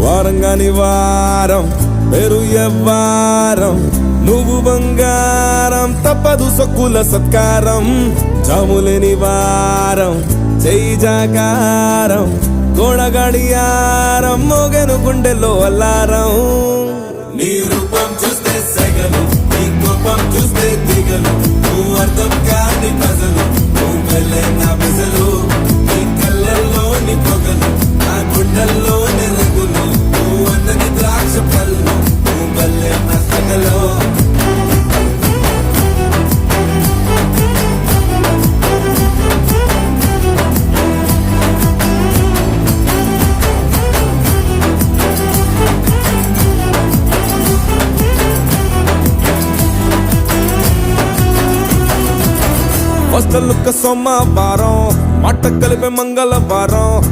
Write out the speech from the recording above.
వారంగాని వారం పేరు ఎవ్వారం నువ్వు బంగారం తప్పదు సొక్కుల సత్కారం జాములేని వారం చెయ్యి జాకారం గోడగడియారం మోగెను గుండెలో అల్లారం నీ రూపం చూస్తే సెగలు నీ కోపం చూస్తే దిగలు నువ్వు అర్థం కాని ప్రజలు నువ్వు వెళ్ళే నా బిజలు నీ కళ్ళల్లోని పొగలు నా గుండెల్లోని రంగులు నువ్వు అందని ద్రాక్ష పళ్ళు నువ్వు వెళ్ళే నా సగలు వస్తలుక్క సోమవారం మాట కలిపే మంగళవారం